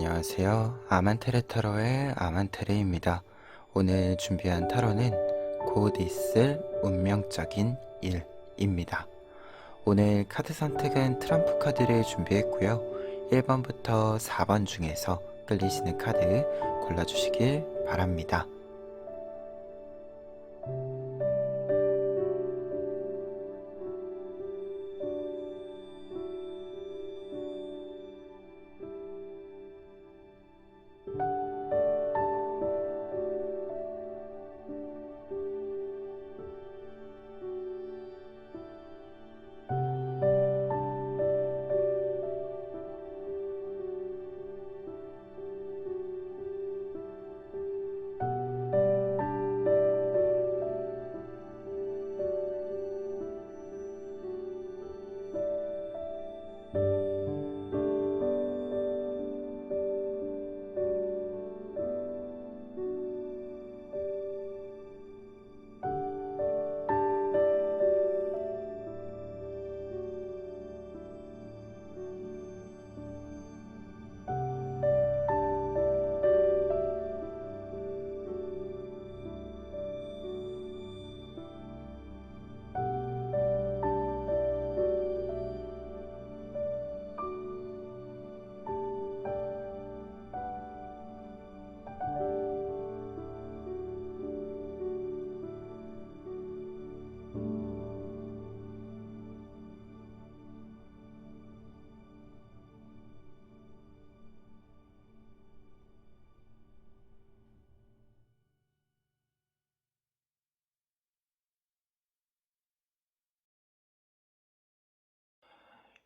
안녕하세요. 아만테레 타로의 아만테레입니다. 오늘 준비한 타로는 곧 있을 운명적인 일입니다. 오늘 카드 선택은 트럼프 카드를 준비했고요. 1번부터 4번 중에서 끌리시는 카드 골라주시길 바랍니다.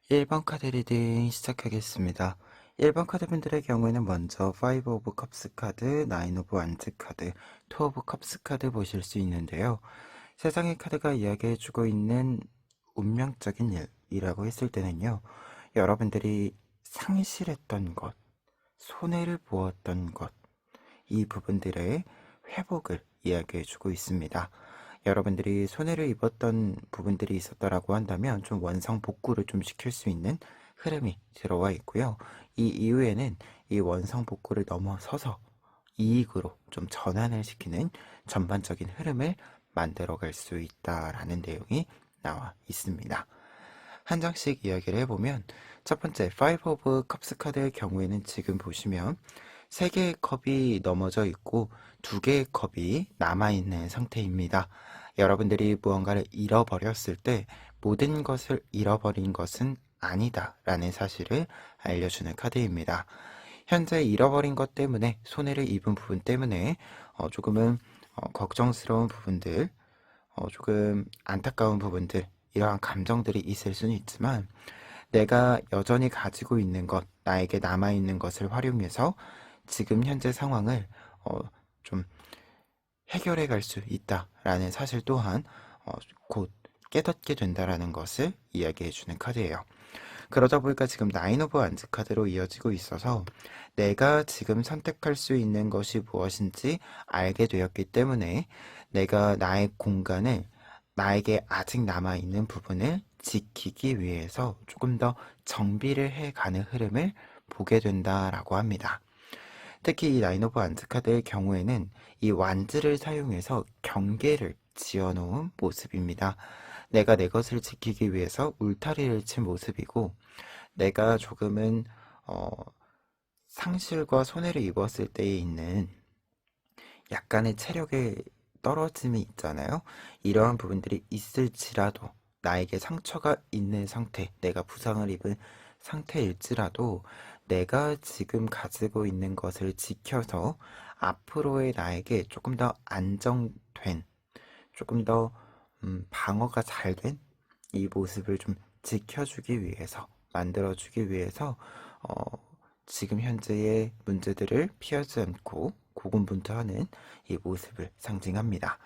일 번 카드 리딩 시작하겠습니다. 1번 카드 분들의 경우에는 먼저 5 오브 컵스 카드, 9 오브 완즈 카드, 2 오브 컵스 카드 보실 수 있는데요. 세상의 카드가 이야기해주고 있는 운명적인 일이라고 했을 때는요. 여러분들이 상실했던 것, 손해를 보았던 것, 이 부분들의 회복을 이야기해주고 있습니다. 여러분들이 손해를 입었던 부분들이 있었다라고 한다면 좀 원상 복구를 좀 시킬 수 있는 흐름이 들어와 있고요. 이 이후에는 이 원상 복구를 넘어서서 이익으로 좀 전환을 시키는 전반적인 흐름을 만들어 갈 수 있다라는 내용이 나와 있습니다. 한 장씩 이야기를 해보면 첫 번째 5 오브 컵스 카드의 경우에는 지금 보시면 3개의 컵이 넘어져 있고 2개의 컵이 남아있는 상태입니다. 여러분들이 무언가를 잃어버렸을 때 모든 것을 잃어버린 것은 아니다 라는 사실을 알려주는 카드입니다. 현재 잃어버린 것 때문에 손해를 입은 부분 때문에 조금은 걱정스러운 부분들, 조금 안타까운 부분들, 이러한 감정들이 있을 수는 있지만 내가 여전히 가지고 있는 것, 나에게 남아있는 것을 활용해서 지금 현재 상황을 좀 해결해 갈 수 있다라는 사실 또한 곧 깨닫게 된다라는 것을 이야기해 주는 카드예요. 그러다 보니까 지금 9 오브 완즈 카드로 이어지고 있어서 내가 지금 선택할 수 있는 것이 무엇인지 알게 되었기 때문에 내가 나의 공간을 나에게 아직 남아있는 부분을 지키기 위해서 조금 더 정비를 해가는 흐름을 보게 된다라고 합니다. 특히 이 9 오브 완즈 카드의 경우에는 이 완즈를 사용해서 경계를 지어놓은 모습입니다. 내가 내 것을 지키기 위해서 울타리를 친 모습이고 내가 조금은 상실과 손해를 입었을 때에 있는 약간의 체력의 떨어짐이 있잖아요. 이러한 부분들이 있을지라도 나에게 상처가 있는 상태, 내가 부상을 입은 상태일지라도 내가 지금 가지고 있는 것을 지켜서 앞으로의 나에게 조금 더 안정된, 조금 더 방어가 잘 된 이 모습을 좀 지켜주기 위해서, 만들어주기 위해서 지금 현재의 문제들을 피하지 않고 고군분투하는 이 모습을 상징합니다.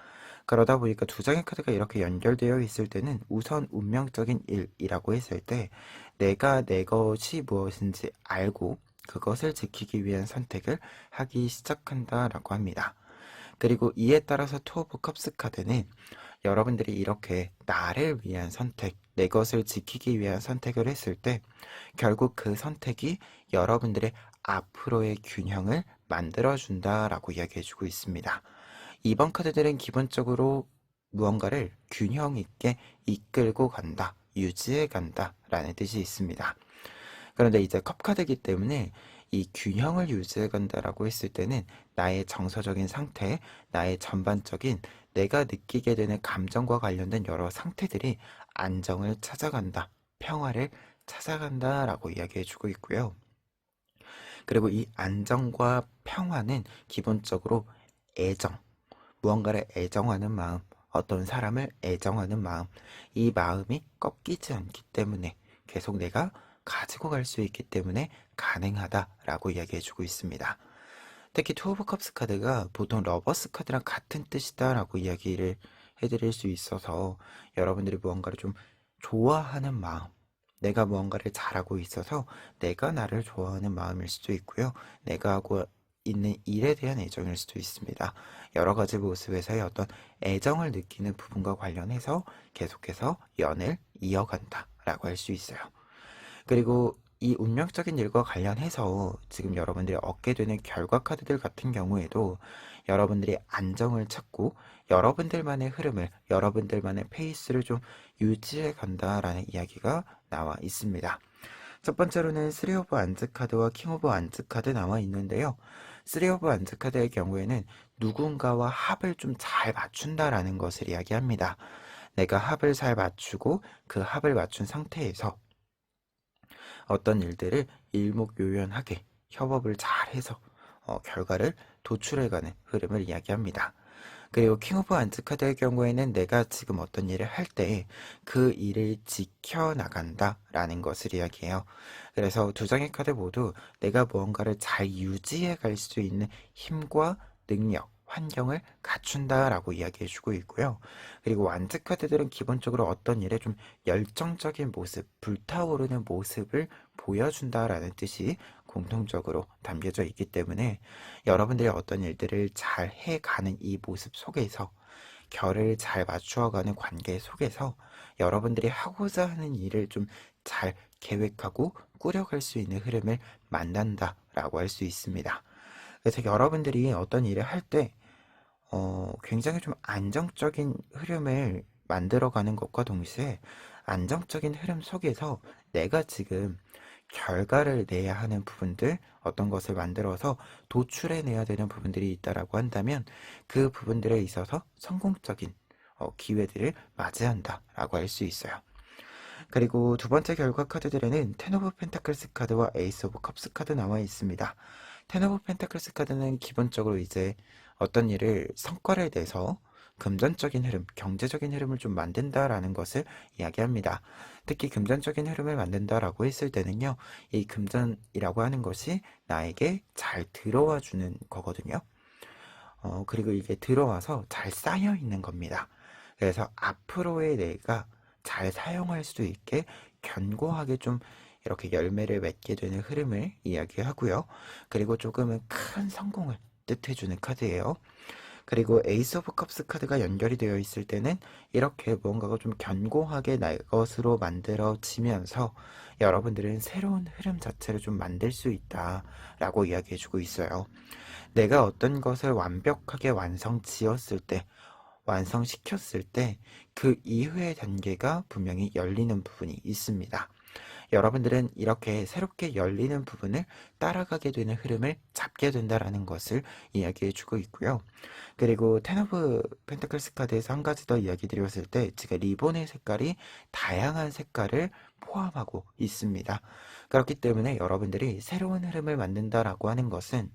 그러다 보니까 두 장의 카드가 이렇게 연결되어 있을 때는 우선 운명적인 일이라고 했을 때 내가 내 것이 무엇인지 알고 그것을 지키기 위한 선택을 하기 시작한다라고 합니다. 그리고 이에 따라서 투 오브 컵스 카드는 여러분들이 이렇게 나를 위한 선택, 내 것을 지키기 위한 선택을 했을 때 결국 그 선택이 여러분들의 앞으로의 균형을 만들어준다라고 이야기해주고 있습니다. 2번 카드들은 기본적으로 무언가를 균형 있게 이끌고 간다, 유지해 간다 라는 뜻이 있습니다. 그런데 이제 컵카드이기 때문에 이 균형을 유지해 간다라고 했을 때는 나의 정서적인 상태, 나의 전반적인 내가 느끼게 되는 감정과 관련된 여러 상태들이 안정을 찾아간다, 평화를 찾아간다라고 이야기해주고 있고요. 그리고 이 안정과 평화는 기본적으로 애정, 무언가를 애정하는 마음, 어떤 사람을 애정하는 마음, 이 마음이 꺾이지 않기 때문에 계속 내가 가지고 갈 수 있기 때문에 가능하다라고 이야기해주고 있습니다. 특히 투 오브 컵스 카드가 보통 러버스 카드랑 같은 뜻이다라고 이야기를 해드릴 수 있어서 여러분들이 무언가를 좀 좋아하는 마음, 내가 무언가를 잘하고 있어서 내가 나를 좋아하는 마음일 수도 있고요. 내가 하고 있는 일에 대한 애정일 수도 있습니다. 여러 가지 모습에서의 어떤 애정을 느끼는 부분과 관련해서 계속해서 연을 이어간다라고 할 수 있어요. 그리고 이 운명적인 일과 관련해서 지금 여러분들이 얻게 되는 결과 카드들 같은 경우에도 여러분들이 안정을 찾고 여러분들만의 흐름을, 여러분들만의 페이스를 좀 유지해 간다라는 이야기가 나와 있습니다. 첫 번째로는 3 오브 안즈 카드와 킹 오브 안즈 카드 나와 있는데요. 3 오브 안즈 카드의 경우에는 누군가와 합을 좀 잘 맞춘다라는 것을 이야기합니다. 내가 합을 잘 맞추고 그 합을 맞춘 상태에서 어떤 일들을 일목요연하게 협업을 잘 해서 결과를 도출해가는 흐름을 이야기합니다. 그리고 킹 오브 안즈 카드의 경우에는 내가 지금 어떤 일을 할 때 그 일을 지켜나간다 라는 것을 이야기해요. 그래서 두 장의 카드 모두 내가 무언가를 잘 유지해 갈 수 있는 힘과 능력, 환경을 갖춘다 라고 이야기해 주고 있고요. 그리고 완즈 카드들은 기본적으로 어떤 일에 좀 열정적인 모습, 불타오르는 모습을 보여준다 라는 뜻이 공통적으로 담겨져 있기 때문에 여러분들이 어떤 일들을 잘 해가는 이 모습 속에서 결을 잘 맞추어가는 관계 속에서 여러분들이 하고자 하는 일을 좀 잘 계획하고 꾸려갈 수 있는 흐름을 만난다라고 할 수 있습니다. 그래서 여러분들이 어떤 일을 할 때 굉장히 좀 안정적인 흐름을 만들어가는 것과 동시에 안정적인 흐름 속에서 내가 지금 결과를 내야 하는 부분들, 어떤 것을 만들어서 도출해내야 되는 부분들이 있다라고 한다면 그 부분들에 있어서 성공적인 기회들을 맞이한다라고 할 수 있어요. 그리고 두 번째 결과 카드들에는 텐 오브 펜타클스 카드와 에이스 오브 컵스 카드 나와 있습니다. 텐 오브 펜타클스 카드는 기본적으로 이제 어떤 일을 성과를 내서 금전적인 흐름, 경제적인 흐름을 좀 만든다라는 것을 이야기합니다. 특히 금전적인 흐름을 만든다라고 했을 때는요, 이 금전이라고 하는 것이 나에게 잘 들어와 주는 거거든요. 그리고 이게 들어와서 잘 쌓여 있는 겁니다. 그래서 앞으로의 내가 잘 사용할 수 있게 견고하게 좀 이렇게 열매를 맺게 되는 흐름을 이야기하고요. 그리고 조금은 큰 성공을 뜻해주는 카드예요. 그리고 에이스 오브 컵스 카드가 연결이 되어 있을 때는 이렇게 무언가가 좀 견고하게 날 것으로 만들어지면서 여러분들은 새로운 흐름 자체를 좀 만들 수 있다라고 이야기해주고 있어요. 내가 어떤 것을 완벽하게 완성 지었을 때, 완성시켰을 때 그 이후의 단계가 분명히 열리는 부분이 있습니다. 여러분들은 이렇게 새롭게 열리는 부분을 따라가게 되는 흐름을 잡게 된다라는 것을 이야기해 주고 있고요. 그리고 텐 오브 펜타클스 카드에서 한 가지 더 이야기 드렸을 때 제가 리본의 색깔이 다양한 색깔을 포함하고 있습니다. 그렇기 때문에 여러분들이 새로운 흐름을 만든다라고 하는 것은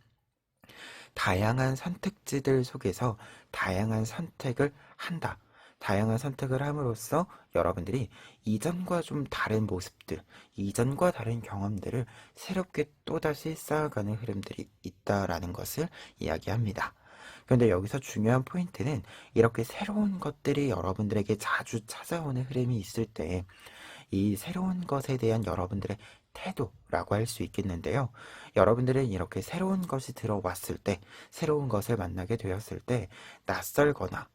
다양한 선택지들 속에서 다양한 선택을 한다. 다양한 선택을 함으로써 여러분들이 이전과 좀 다른 모습들, 이전과 다른 경험들을 새롭게 또다시 쌓아가는 흐름들이 있다라는 것을 이야기합니다. 그런데 여기서 중요한 포인트는 이렇게 새로운 것들이 여러분들에게 자주 찾아오는 흐름이 있을 때 이 새로운 것에 대한 여러분들의 태도라고 할 수 있겠는데요. 여러분들은 이렇게 새로운 것이 들어왔을 때, 새로운 것을 만나게 되었을 때, 낯설거나,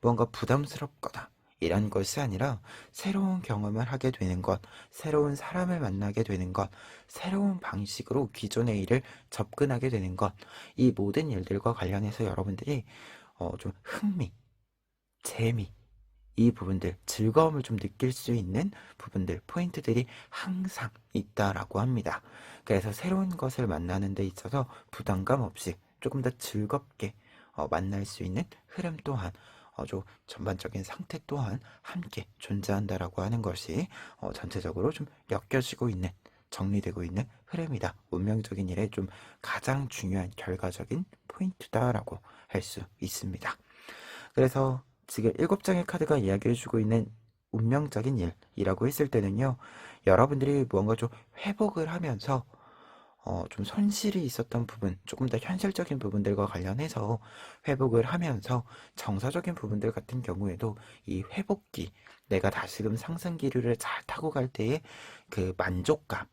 무언가 부담스럽거나, 이런 것이 아니라 새로운 경험을 하게 되는 것, 새로운 사람을 만나게 되는 것, 새로운 방식으로 기존의 일을 접근하게 되는 것, 이 모든 일들과 관련해서 여러분들이 좀 흥미, 재미, 이 부분들, 즐거움을 좀 느낄 수 있는 부분들, 포인트들이 항상 있다라고 합니다. 그래서 새로운 것을 만나는 데 있어서 부담감 없이 조금 더 즐겁게 만날 수 있는 흐름 또한 좀 전반적인 상태 또한 함께 존재한다라고 하는 것이 전체적으로 좀 엮여지고 있는 정리되고 있는 흐름이다. 운명적인 일에 좀 가장 중요한 결과적인 포인트다라고 할 수 있습니다. 그래서 지금 7장의 카드가 이야기해주고 있는 운명적인 일이라고 했을 때는요, 여러분들이 무언가 좀 회복을 하면서 좀 손실이 있었던 부분, 조금 더 현실적인 부분들과 관련해서 회복을 하면서 정서적인 부분들 같은 경우에도 이 회복기, 내가 다시금 상승 기류를 잘 타고 갈 때의 그 만족감,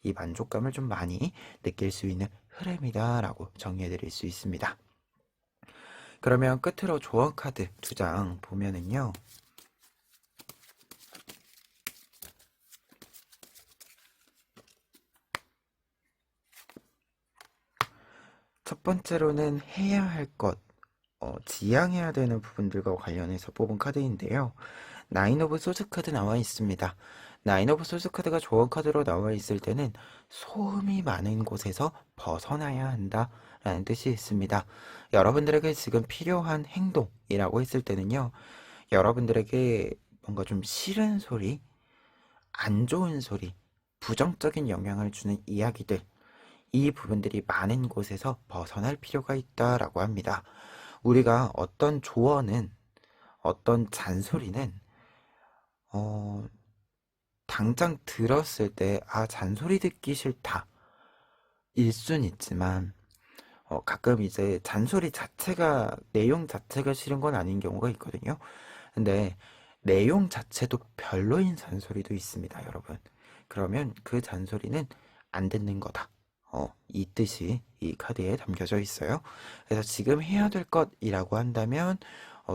이 만족감을 좀 많이 느낄 수 있는 흐름이다라고 정리해 드릴 수 있습니다. 그러면 끝으로 조언 카드 2장 보면은요. 첫 번째로는 해야 할 것, 지양해야 되는 부분들과 관련해서 뽑은 카드인데요. 나인 오브 소드 카드 나와 있습니다. 나인 오브 소드 카드가 조언 카드로 나와 있을 때는 소음이 많은 곳에서 벗어나야 한다 라는 뜻이 있습니다. 여러분들에게 지금 필요한 행동이라고 했을 때는요. 여러분들에게 뭔가 좀 싫은 소리, 안 좋은 소리, 부정적인 영향을 주는 이야기들, 이 부분들이 많은 곳에서 벗어날 필요가 있다라고 합니다. 우리가 어떤 조언은, 어떤 잔소리는, 어, 당장 들었을 때, 아, 잔소리 듣기 싫다. 일 순 있지만, 가끔 이제 잔소리 자체가, 내용 자체가 싫은 건 아닌 경우가 있거든요. 근데 내용 자체도 별로인 잔소리도 있습니다, 여러분. 그러면 그 잔소리는 안 듣는 거다. 이 뜻이 이 카드에 담겨져 있어요. 그래서 지금 해야 될 것이라고 한다면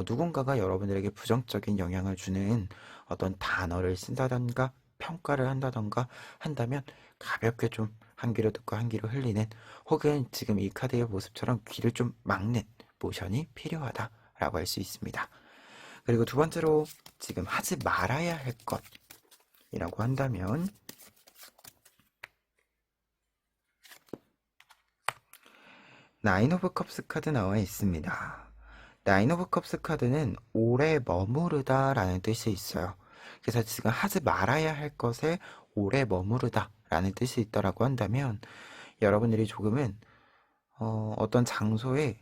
누군가가 여러분들에게 부정적인 영향을 주는 어떤 단어를 쓴다던가 평가를 한다던가 한다면 가볍게 좀 한 귀로 듣고 한 귀로 흘리는 혹은 지금 이 카드의 모습처럼 귀를 좀 막는 모션이 필요하다라고 할 수 있습니다. 그리고 두 번째로 지금 하지 말아야 할 것이라고 한다면 나인 오브 컵스 카드 나와 있습니다. 나인 오브 컵스 카드는 오래 머무르다 라는 뜻이 있어요. 그래서 지금 하지 말아야 할 것에 오래 머무르다 라는 뜻이 있다라고 한다면 여러분들이 조금은 어떤 장소에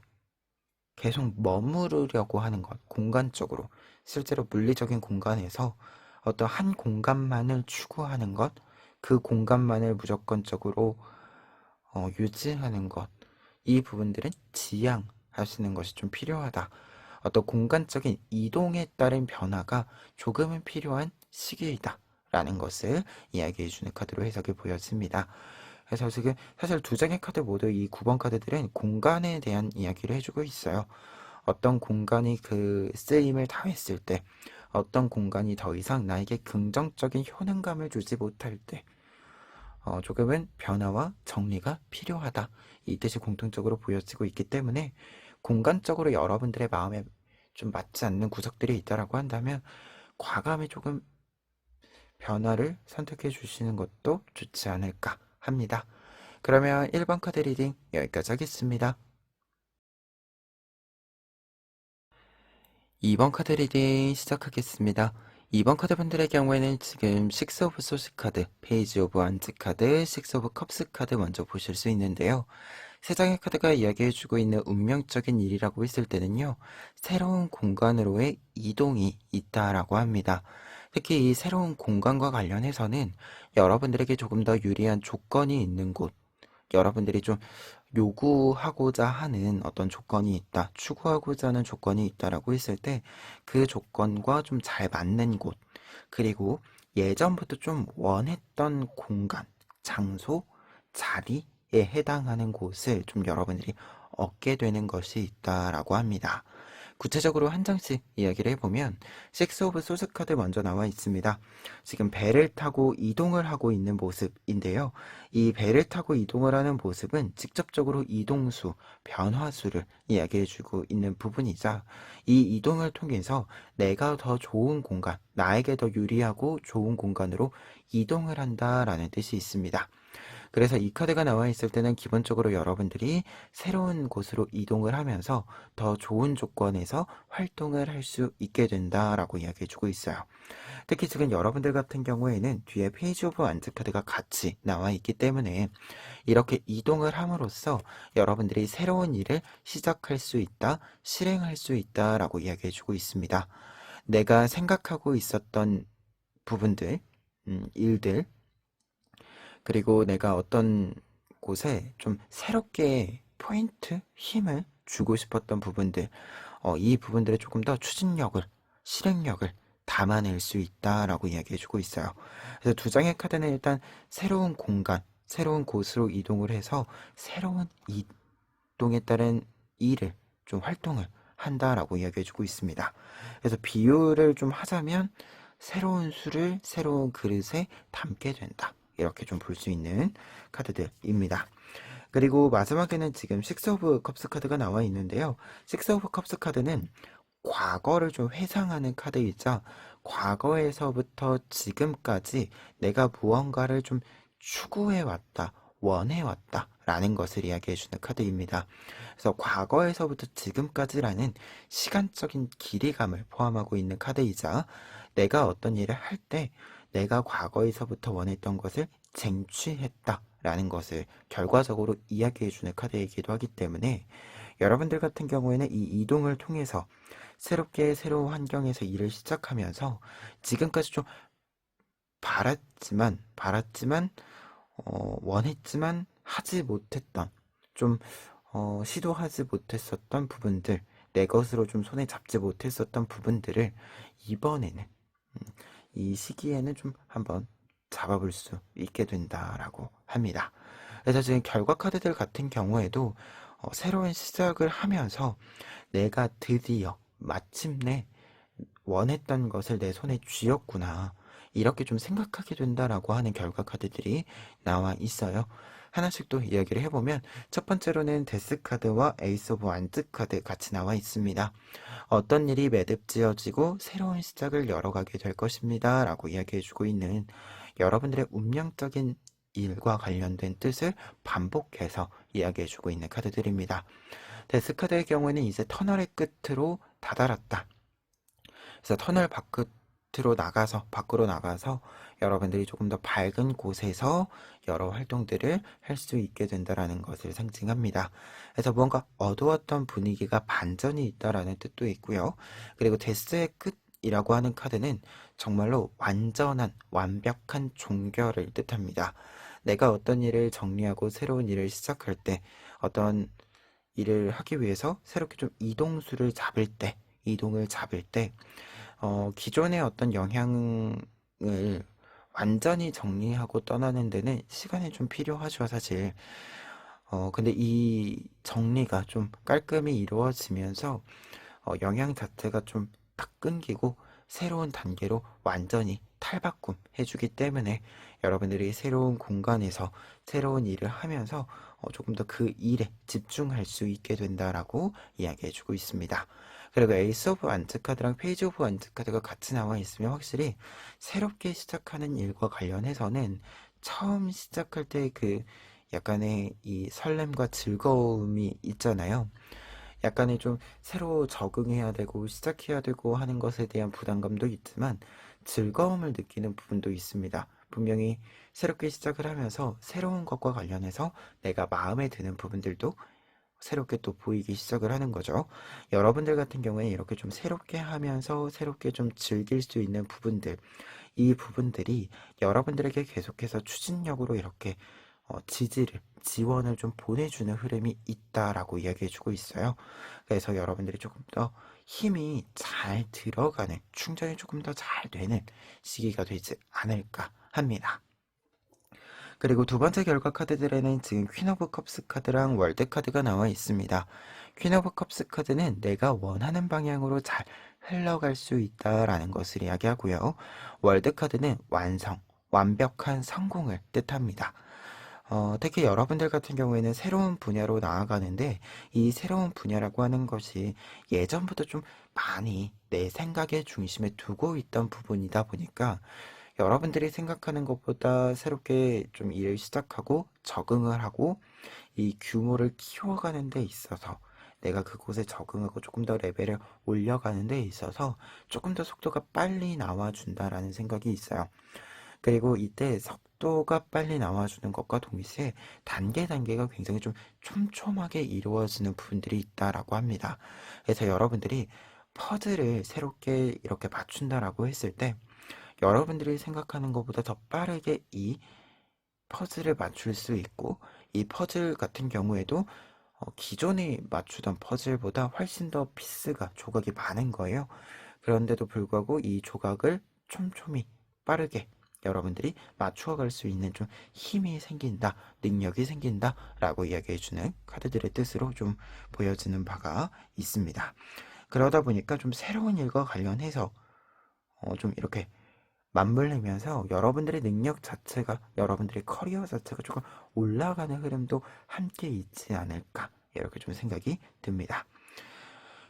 계속 머무르려고 하는 것, 공간적으로 실제로 물리적인 공간에서 어떤 한 공간만을 추구하는 것, 그 공간만을 무조건적으로 유지하는 것, 이 부분들은 지양하시는 것이 좀 필요하다. 어떤 공간적인 이동에 따른 변화가 조금은 필요한 시기이다. 라는 것을 이야기해주는 카드로 해석이 보여집니다. 그래서 지금 사실 2장의 카드 모두 이 9번 카드들은 공간에 대한 이야기를 해주고 있어요. 어떤 공간이 그 쓰임을 다했을 때, 어떤 공간이 더 이상 나에게 긍정적인 효능감을 주지 못할 때, 조금은 변화와 정리가 필요하다. 이 뜻이 공통적으로 보여지고 있기 때문에 공간적으로 여러분들의 마음에 좀 맞지 않는 구석들이 있다라고 한다면 과감히 조금 변화를 선택해 주시는 것도 좋지 않을까 합니다. 그러면 1번 카드 리딩 여기까지 하겠습니다. 2번 카드 리딩 시작하겠습니다. 2번 카드 분들의 경우에는 지금 6 오브 소스 카드, 페이지 오브 완즈 카드, 6 오브 컵스 카드 먼저 보실 수 있는데요. 세 장의 카드가 이야기해주고 있는 운명적인 일이라고 했을 때는요, 새로운 공간으로의 이동이 있다라고 합니다. 특히 이 새로운 공간과 관련해서는 여러분들에게 조금 더 유리한 조건이 있는 곳, 여러분들이 좀 요구하고자 하는 어떤 조건이 있다, 추구하고자 하는 조건이 있다라고 했을 때 그 조건과 좀 잘 맞는 곳, 그리고 예전부터 좀 원했던 공간, 장소, 자리에 해당하는 곳을 좀 여러분들이 얻게 되는 것이 있다라고 합니다. 구체적으로 한 장씩 이야기를 해보면 식스 오브 소스 카드 먼저 나와 있습니다. 지금 배를 타고 이동을 하고 있는 모습인데요. 이 배를 타고 이동을 하는 모습은 직접적으로 이동수, 변화수를 이야기해주고 있는 부분이자 이 이동을 통해서 내가 더 좋은 공간, 나에게 더 유리하고 좋은 공간으로 이동을 한다라는 뜻이 있습니다. 그래서 이 카드가 나와 있을 때는 기본적으로 여러분들이 새로운 곳으로 이동을 하면서 더 좋은 조건에서 활동을 할 수 있게 된다라고 이야기해주고 있어요. 특히 지금 여러분들 같은 경우에는 뒤에 페이지 오브 완즈 카드가 같이 나와 있기 때문에 이렇게 이동을 함으로써 여러분들이 새로운 일을 시작할 수 있다, 실행할 수 있다라고 이야기해주고 있습니다. 내가 생각하고 있었던 부분들, 일들, 그리고 내가 어떤 곳에 좀 새롭게 포인트, 힘을 주고 싶었던 부분들, 이 부분들에 조금 더 추진력을, 실행력을 담아낼 수 있다라고 이야기해주고 있어요. 그래서 두 장의 카드는 일단 새로운 공간, 새로운 곳으로 이동을 해서 새로운 이동에 따른 일을, 좀 활동을 한다라고 이야기해주고 있습니다. 그래서 비유를 좀 하자면 새로운 술을 새로운 그릇에 담게 된다. 이렇게 좀 볼 수 있는 카드들입니다. 그리고 마지막에는 지금 식스 오브 컵스 카드가 나와 있는데요. 식스 오브 컵스 카드는 과거를 좀 회상하는 카드이자 과거에서부터 지금까지 내가 무언가를 좀 추구해왔다, 원해왔다 라는 것을 이야기해주는 카드입니다. 그래서 과거에서부터 지금까지라는 시간적인 길이감을 포함하고 있는 카드이자 내가 어떤 일을 할 때 내가 과거에서부터 원했던 것을 쟁취했다 라는 것을 결과적으로 이야기해주는 카드이기도 하기 때문에 여러분들 같은 경우에는 이 이동을 통해서 새롭게 새로운 환경에서 일을 시작하면서 지금까지 좀 바랐지만 원했지만 하지 못했던 좀 시도하지 못했었던 부분들, 내 것으로 좀 손에 잡지 못했었던 부분들을 이번에는 이 시기에는 좀 한번 잡아볼 수 있게 된다라고 합니다. 그래서 지금 결과 카드들 같은 경우에도 새로운 시작을 하면서 내가 드디어 마침내 원했던 것을 내 손에 쥐었구나. 이렇게 좀 생각하게 된다라고 하는 결과 카드들이 나와 있어요. 하나씩 또 이야기를 해보면 첫 번째로는 데스 카드와 에이스 오브 완즈 카드 같이 나와 있습니다. 어떤 일이 매듭지어지고 새로운 시작을 열어가게 될 것입니다. 라고 이야기해주고 있는 여러분들의 운명적인 일과 관련된 뜻을 반복해서 이야기해주고 있는 카드들입니다. 데스 카드의 경우에는 이제 터널의 끝으로 다다랐다. 그래서 터널 밖으로 나가서 여러분들이 조금 더 밝은 곳에서 여러 활동들을 할 수 있게 된다라는 것을 상징합니다. 그래서 무언가 어두웠던 분위기가 반전이 있다라는 뜻도 있고요. 그리고 데스의 끝이라고 하는 카드는 정말로 완전한 완벽한 종결을 뜻합니다. 내가 어떤 일을 정리하고 새로운 일을 시작할 때 어떤 일을 하기 위해서 새롭게 좀 이동을 잡을 때 기존의 어떤 영향을 완전히 정리하고 떠나는 데는 시간이 좀 필요하죠, 사실. 근데 이 정리가 좀 깔끔히 이루어지면서 영향 자체가 좀 딱 끊기고 새로운 단계로 완전히 탈바꿈 해주기 때문에 여러분들이 새로운 공간에서 새로운 일을 하면서 조금 더 그 일에 집중할 수 있게 된다라고 이야기해주고 있습니다. 그리고 에이스 오브 완즈 카드랑 페이지 오브 완즈 카드가 같이 나와 있으면 확실히 새롭게 시작하는 일과 관련해서는 처음 시작할 때 그 약간의 이 설렘과 즐거움이 있잖아요. 약간의 좀 새로 적응해야 되고 시작해야 되고 하는 것에 대한 부담감도 있지만 즐거움을 느끼는 부분도 있습니다. 분명히 새롭게 시작을 하면서 새로운 것과 관련해서 내가 마음에 드는 부분들도 새롭게 또 보이기 시작을 하는 거죠. 여러분들 같은 경우에 이렇게 좀 새롭게 하면서 새롭게 좀 즐길 수 있는 부분들, 이 부분들이 여러분들에게 계속해서 추진력으로 이렇게 지원을 좀 보내주는 흐름이 있다라고 이야기해주고 있어요. 그래서 여러분들이 조금 더 힘이 잘 들어가는, 충전이 조금 더 잘 되는 시기가 되지 않을까 합니다. 그리고 두 번째 결과 카드들에는 지금 퀸 오브 컵스 카드랑 월드 카드가 나와 있습니다. 퀸 오브 컵스 카드는 내가 원하는 방향으로 잘 흘러갈 수 있다라는 것을 이야기하고요. 월드 카드는 완성, 완벽한 성공을 뜻합니다. 특히 여러분들 같은 경우에는 새로운 분야로 나아가는데 이 새로운 분야라고 하는 것이 예전부터 좀 많이 내 생각의 중심에 두고 있던 부분이다 보니까 여러분들이 생각하는 것보다 새롭게 좀 일을 시작하고 적응을 하고 이 규모를 키워가는 데 있어서 내가 그곳에 적응하고 조금 더 레벨을 올려가는 데 있어서 조금 더 속도가 빨리 나와준다라는 생각이 있어요. 그리고 이때 속도가 빨리 나와주는 것과 동시에 단계가 굉장히 좀 촘촘하게 이루어지는 부분들이 있다라고 합니다. 그래서 여러분들이 퍼즐을 새롭게 이렇게 맞춘다라고 했을 때 여러분들이 생각하는 것보다 더 빠르게 이 퍼즐을 맞출 수 있고 이 퍼즐 같은 경우에도 기존에 맞추던 퍼즐보다 훨씬 더 피스가 조각이 많은 거예요. 그런데도 불구하고 이 조각을 촘촘히 빠르게 여러분들이 맞추어 갈 수 있는 좀 힘이 생긴다, 능력이 생긴다 라고 이야기해주는 카드들의 뜻으로 좀 보여지는 바가 있습니다. 그러다 보니까 좀 새로운 일과 관련해서 좀 이렇게 맞물리면서 여러분들의 능력 자체가, 여러분들의 커리어 자체가 조금 올라가는 흐름도 함께 있지 않을까 이렇게 좀 생각이 듭니다.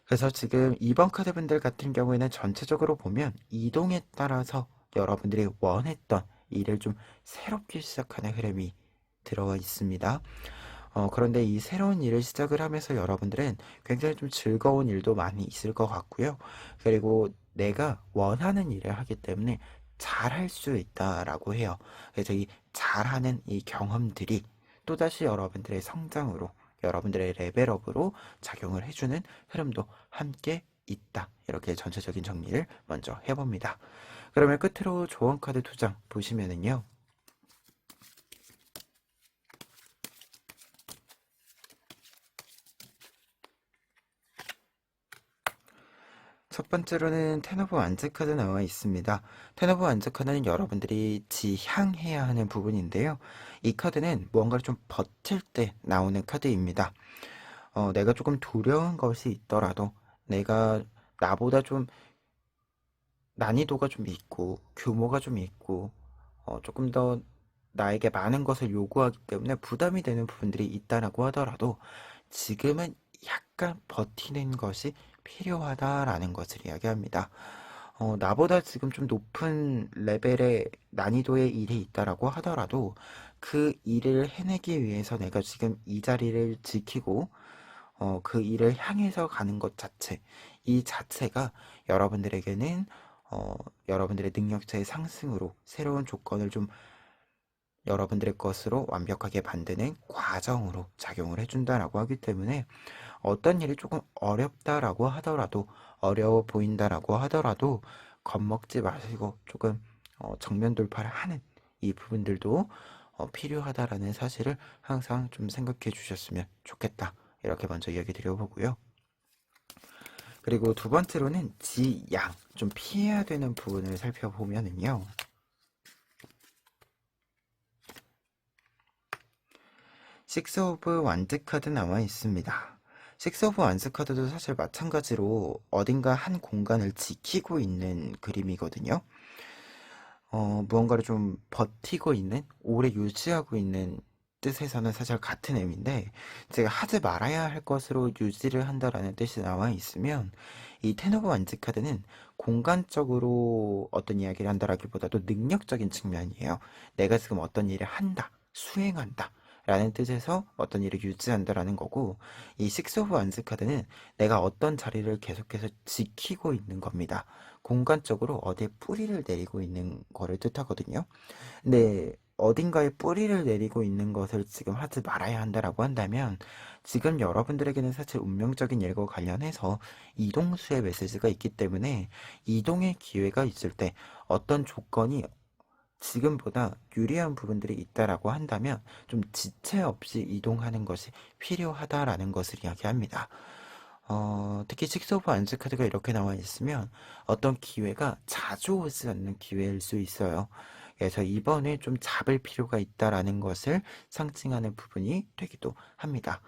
그래서 지금 2번 카드분들 같은 경우에는 전체적으로 보면 이동에 따라서 여러분들이 원했던 일을 좀 새롭게 시작하는 흐름이 들어와 있습니다. 그런데 이 새로운 일을 시작을 하면서 여러분들은 굉장히 좀 즐거운 일도 많이 있을 것 같고요. 그리고 내가 원하는 일을 하기 때문에 잘할 수 있다라고 해요. 그래서 이 잘하는 이 경험들이 또다시 여러분들의 성장으로, 여러분들의 레벨업으로 작용을 해주는 흐름도 함께 있다. 이렇게 전체적인 정리를 먼저 해봅니다. 그러면 끝으로 조언 카드 2장 보시면은요. 첫 번째로는 텐 오브 완즈 카드 나와 있습니다. 텐 오브 완즈 카드는 여러분들이 지향해야 하는 부분인데요. 이 카드는 무언가를 좀 버틸 때 나오는 카드입니다. 내가 조금 두려운 것이 있더라도 내가 나보다 좀 난이도가 좀 있고 규모가 좀 있고 조금 더 나에게 많은 것을 요구하기 때문에 부담이 되는 부분들이 있다라고 하더라도 지금은 약간 버티는 것이 필요하다라는 것을 이야기합니다. 나보다 지금 좀 높은 레벨의 난이도의 일이 있다라고 하더라도 그 일을 해내기 위해서 내가 지금 이 자리를 지키고 그 일을 향해서 가는 것 자체, 이 자체가 여러분들에게는 여러분들의 능력치의 상승으로 새로운 조건을 좀 여러분들의 것으로 완벽하게 만드는 과정으로 작용을 해준다라고 하기 때문에 어떤 일이 조금 어렵다라고 하더라도 어려워 보인다라고 하더라도 겁먹지 마시고 조금 정면 돌파를 하는 이 부분들도 필요하다라는 사실을 항상 좀 생각해 주셨으면 좋겠다. 이렇게 먼저 이야기 드려보고요. 그리고 두 번째로는 지양, 좀 피해야 되는 부분을 살펴보면은요. 식스 오브 완즈 카드 나와 있습니다. 식스 오브 완즈 카드도 사실 마찬가지로 어딘가 한 공간을 지키고 있는 그림이거든요. 무언가를 좀 버티고 있는, 오래 유지하고 있는 뜻에서는 사실 같은 의미인데, 제가 하지 말아야 할 것으로 유지를 한다라는 뜻이 나와 있으면, 이 텐 오브 완즈 카드는 공간적으로 어떤 이야기를 한다라기보다도 능력적인 측면이에요. 내가 지금 어떤 일을 한다, 수행한다. 라는 뜻에서 어떤 일을 유지한다라는 거고, 이 식스 오브 완즈 카드는 내가 어떤 자리를 계속해서 지키고 있는 겁니다. 공간적으로 어디에 뿌리를 내리고 있는 거를 뜻하거든요. 근데 어딘가에 뿌리를 내리고 있는 것을 지금 하지 말아야 한다라고 한다면 지금 여러분들에게는 사실 운명적인 일과 관련해서 이동수의 메시지가 있기 때문에 이동의 기회가 있을 때 어떤 조건이 지금보다 유리한 부분들이 있다라고 한다면 좀 지체 없이 이동하는 것이 필요하다라는 것을 이야기합니다. 특히 식스 오브 안즈 카드가 이렇게 나와 있으면 어떤 기회가 자주 오지 않는 기회일 수 있어요. 그래서 이번에 좀 잡을 필요가 있다라는 것을 상징하는 부분이 되기도 합니다.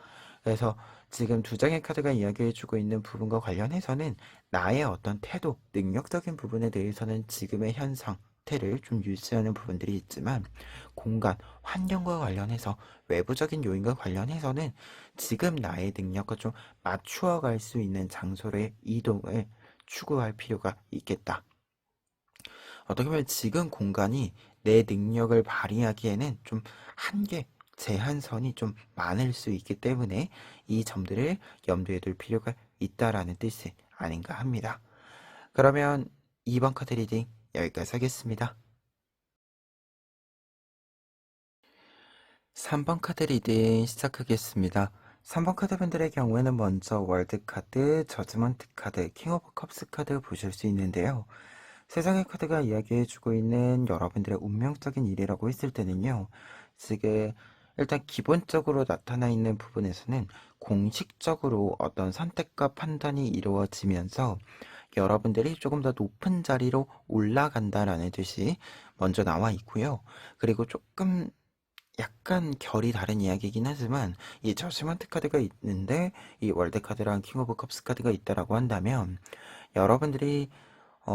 그래서 지금 두 장의 카드가 이야기해주고 있는 부분과 관련해서는 나의 어떤 태도, 능력적인 부분에 대해서는 지금의 현 상태를 좀 유지하는 부분들이 있지만 공간, 환경과 관련해서 외부적인 요인과 관련해서는 지금 나의 능력과 좀 맞추어 갈 수 있는 장소의 이동을 추구할 필요가 있겠다. 어떻게 보면 지금 공간이 내 능력을 발휘하기에는 좀 한계, 제한선이 좀 많을 수 있기 때문에 이 점들을 염두에 둘 필요가 있다라는 뜻이 아닌가 합니다. 그러면 2번 카드 리딩 여기까지 하겠습니다. 3번 카드 리딩 시작하겠습니다. 3번 카드분들의 경우에는 먼저 월드 카드, 저지먼트 카드, 킹 오브 컵스 카드 보실 수 있는데요. 세상의 카드가 이야기해주고 있는 여러분들의 운명적인 일이라고 했을 때는요. 지금 일단 기본적으로 나타나 있는 부분에서는 공식적으로 어떤 선택과 판단이 이루어지면서 여러분들이 조금 더 높은 자리로 올라간다라는 뜻이 먼저 나와 있고요. 그리고 조금 약간 결이 다른 이야기이긴 하지만 이 저지먼트 카드가 있는데 이 월드 카드랑 킹 오브 컵스 카드가 있다라고 한다면 여러분들이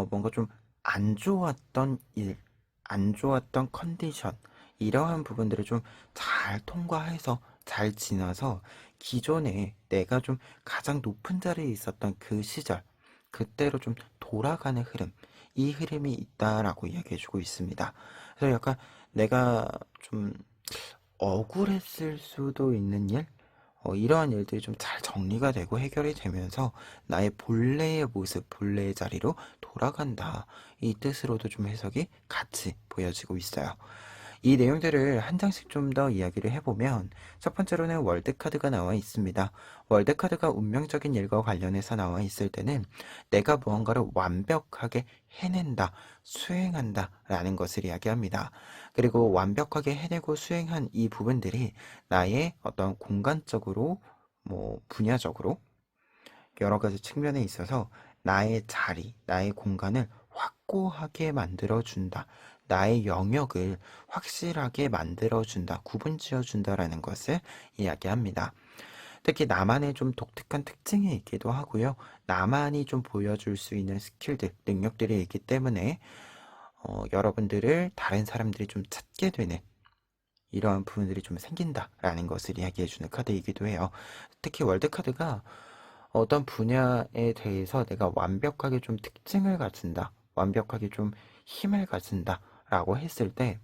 뭔가 좀 안 좋았던 일, 안 좋았던 컨디션, 이러한 부분들을 좀 잘 통과해서 잘 지나서 기존에 내가 좀 가장 높은 자리에 있었던 그 시절, 그때로 좀 돌아가는 흐름, 이 흐름이 있다라고 이야기해주고 있습니다. 그래서 약간 내가 좀 억울했을 수도 있는 일, 이러한 일들이 좀 잘 정리가 되고 해결이 되면서 나의 본래의 모습, 본래의 자리로 돌아간다. 이 뜻으로도 좀 해석이 같이 보여지고 있어요. 이 내용들을 한 장씩 좀 더 이야기를 해보면 첫 번째로는 월드카드가 나와 있습니다. 월드카드가 운명적인 일과 관련해서 나와 있을 때는 내가 무언가를 완벽하게 해낸다, 수행한다 라는 것을 이야기합니다. 그리고 완벽하게 해내고 수행한 이 부분들이 나의 어떤 공간적으로 분야적으로 여러 가지 측면에 있어서 나의 자리, 나의 공간을 확고하게 만들어준다. 나의 영역을 확실하게 만들어준다. 구분 지어준다라는 것을 이야기합니다. 특히 나만의 좀 독특한 특징이 있기도 하고요. 나만이 좀 보여줄 수 있는 스킬들, 능력들이 있기 때문에 여러분들을 다른 사람들이 좀 찾게 되는 이러한 부분들이 좀 생긴다라는 것을 이야기해주는 카드이기도 해요. 특히 월드카드가 어떤 분야에 대해서 내가 완벽하게 좀 특징을 가진다, 완벽하게 좀 힘을 가진다 라고 했을 때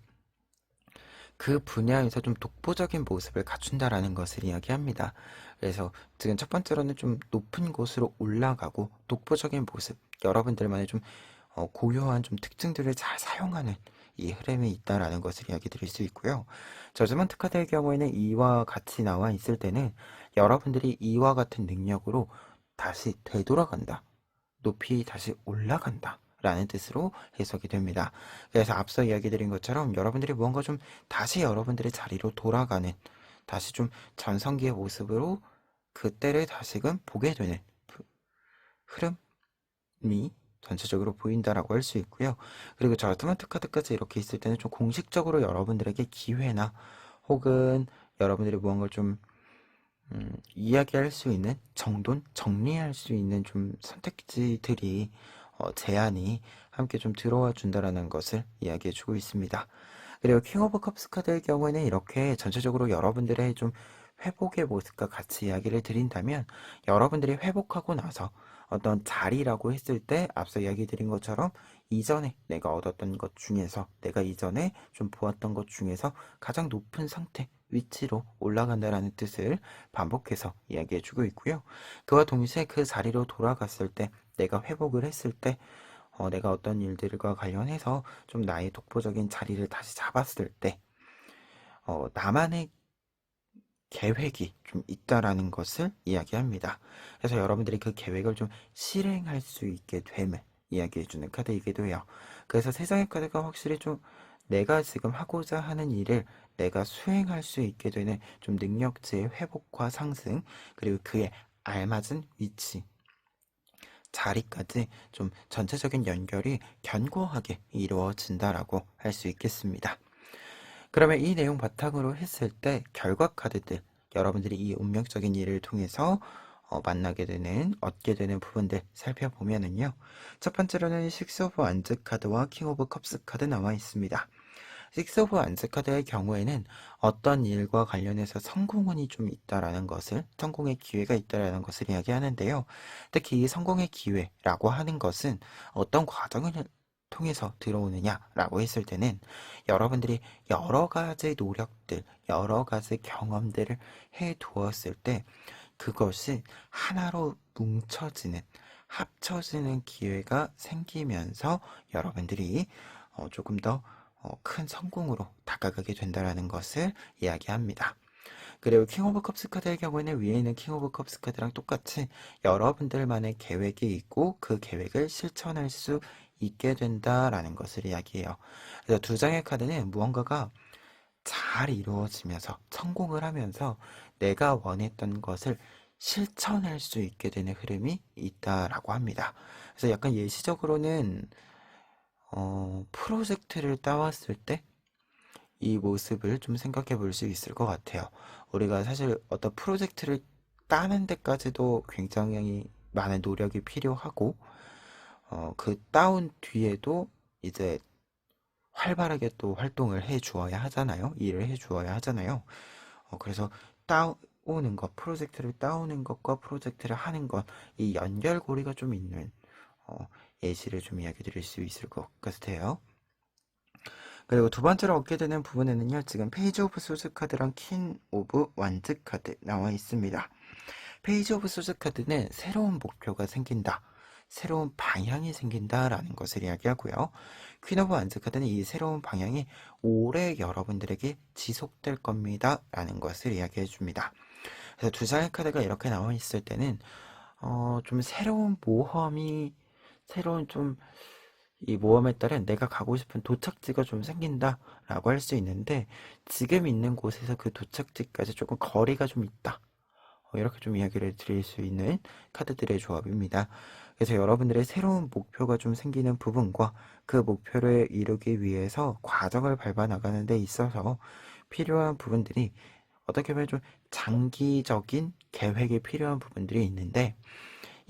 그 분야에서 좀 독보적인 모습을 갖춘다라는 것을 이야기합니다. 그래서 지금 첫 번째로는 좀 높은 곳으로 올라가고 독보적인 모습, 여러분들만의 좀 고유한 좀 특징들을 잘 사용하는 이 흐름이 있다라는 것을 이야기 드릴 수 있고요. 저지먼트 카드의 경우에는 이와 같이 나와 있을 때는 여러분들이 이와 같은 능력으로 다시 되돌아간다. 높이 다시 올라간다. 라는 뜻으로 해석이 됩니다. 그래서 앞서 이야기 드린 것처럼 여러분들이 무언가 좀 다시 여러분들의 자리로 돌아가는, 다시 좀 전성기의 모습으로 그때를 다시금 보게 되는 흐름이 전체적으로 보인다라고 할 수 있고요. 그리고 저트먼트 카드까지 이렇게 있을 때는 좀 공식적으로 여러분들에게 기회나 혹은 여러분들이 무언가를 좀 이야기할 수 있는 정돈, 정리할 수 있는 좀 선택지들이 제안이 함께 좀 들어와 준다라는 것을 이야기해 주고 있습니다. 그리고 킹 오브 컵스 카드의 경우에는 이렇게 전체적으로 여러분들의 좀 회복의 모습과 같이 이야기를 드린다면 여러분들이 회복하고 나서 어떤 자리라고 했을 때 앞서 이야기 드린 것처럼 이전에 내가 얻었던 것 중에서 내가 이전에 좀 보았던 것 중에서 가장 높은 상태, 위치로 올라간다라는 뜻을 반복해서 이야기해 주고 있고요. 그와 동시에 그 자리로 돌아갔을 때 내가 회복을 했을 때 내가 어떤 일들과 관련해서 좀 나의 독보적인 자리를 다시 잡았을 때 나만의 계획이 좀 있다라는 것을 이야기합니다. 그래서 여러분들이 그 계획을 좀 실행할 수 있게 됨을 이야기해주는 카드이기도 해요. 그래서 세상의 카드가 확실히 좀 내가 지금 하고자 하는 일을 내가 수행할 수 있게 되는 좀 능력치의 회복과 상승, 그리고 그에 알맞은 위치, 자리까지 좀 전체적인 연결이 견고하게 이루어진다라고 할 수 있겠습니다. 그러면 이 내용 바탕으로 했을 때 결과 카드들, 여러분들이 이 운명적인 일을 통해서 만나게 되는, 얻게 되는 부분들 살펴보면은요. 첫 번째로는 6 오브 완즈 카드와 킹 오브 컵스 카드 나와 있습니다. 6 오브 완즈 카드의 경우에는 어떤 일과 관련해서 성공운이 좀 있다라는 것을, 성공의 기회가 있다라는 것을 이야기하는데요. 특히 이 성공의 기회라고 하는 것은 어떤 과정을 통해서 들어오느냐라고 했을 때는 여러분들이 여러 가지 노력들, 여러 가지 경험들을 해 두었을 때 그것이 하나로 뭉쳐지는, 합쳐지는 기회가 생기면서 여러분들이 조금 더 큰 성공으로 다가가게 된다는 것을 이야기합니다. 그리고 킹 오브 컵스 카드의 경우에는 위에 있는 킹 오브 컵스 카드랑 똑같이 여러분들만의 계획이 있고 그 계획을 실천할 수 있게 된다라는 것을 이야기해요. 그래서 두 장의 카드는 무언가가 잘 이루어지면서 성공을 하면서 내가 원했던 것을 실천할 수 있게 되는 흐름이 있다라고 합니다. 그래서 약간 예시적으로는 프로젝트를 따왔을 때 이 모습을 좀 생각해 볼 수 있을 것 같아요. 우리가 사실 어떤 프로젝트를 따는 데까지도 굉장히 많은 노력이 필요하고, 그 따온 뒤에도 이제 활발하게 또 활동을 해 주어야 하잖아요. 일을 해 주어야 하잖아요. 그래서 따오는 것, 프로젝트를 따오는 것과 프로젝트를 하는 것, 이 연결고리가 좀 있는 예시를 좀 이야기 드릴 수 있을 것 같아요. 그리고 두 번째로 얻게 되는 부분에는요, 지금 페이지 오브 소스 카드랑 킹 오브 완즈 카드 나와 있습니다. 페이지 오브 소스 카드는 새로운 목표가 생긴다, 새로운 방향이 생긴다라는 것을 이야기하고요. 퀸 오브 완즈 카드는 이 새로운 방향이 오래 여러분들에게 지속될 겁니다 라는 것을 이야기해 줍니다. 그래서 두 장의 카드가 이렇게 나와 있을 때는 좀 새로운 모험이, 새로운 좀 이 모험에 따른 내가 가고 싶은 도착지가 좀 생긴다라고 할 수 있는데, 지금 있는 곳에서 그 도착지까지 조금 거리가 좀 있다, 이렇게 좀 이야기를 드릴 수 있는 카드들의 조합입니다. 그래서 여러분들의 새로운 목표가 좀 생기는 부분과 그 목표를 이루기 위해서 과정을 밟아 나가는 데 있어서 필요한 부분들이 어떻게 보면 좀 장기적인 계획이 필요한 부분들이 있는데,